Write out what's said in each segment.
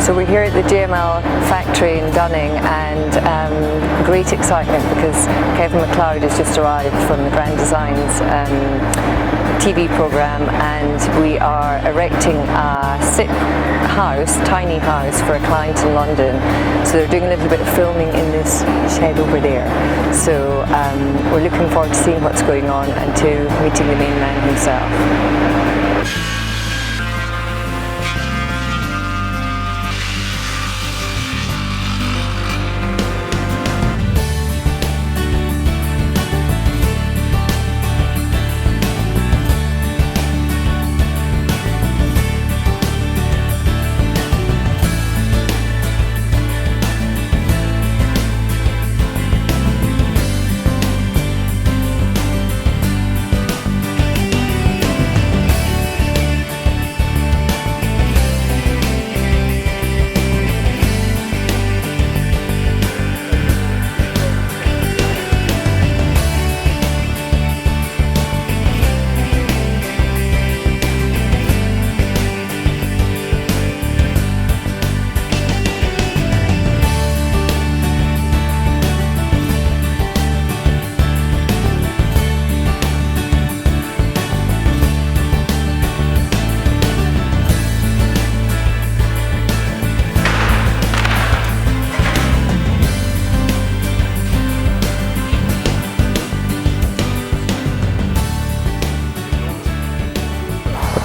So we're here at the JML factory in Dunning, and great excitement because Kevin MacLeod has just arrived from the Grand Designs TV programme, and we are erecting a SIP house, tiny house, for a client in London. So they're doing a little bit of filming in this shed over there. So we're looking forward to seeing what's going on and to meeting the main man himself.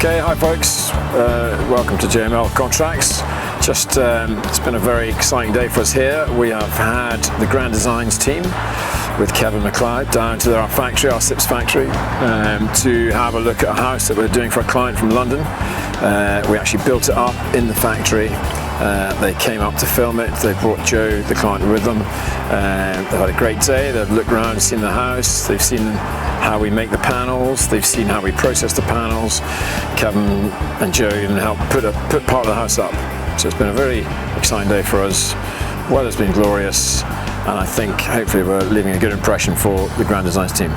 Okay, hi folks, welcome to JML Contracts. It's been a very exciting day for us here. We have had the Grand Designs team with Kevin MacLeod down to our factory, our SIPS factory, to have a look at a house that we're doing for a client from London. We actually built it up in the factory. They came up to film it. They brought Joe, the client, with them. They've had a great day. They've looked around, seen the house. They've seen how we make the panels. They've seen how we process the panels. Kevin and Joe even helped put part of the house up. So it's been a very exciting day for us. Weather's been glorious, and I think hopefully we're leaving a good impression for the Grand Designs team.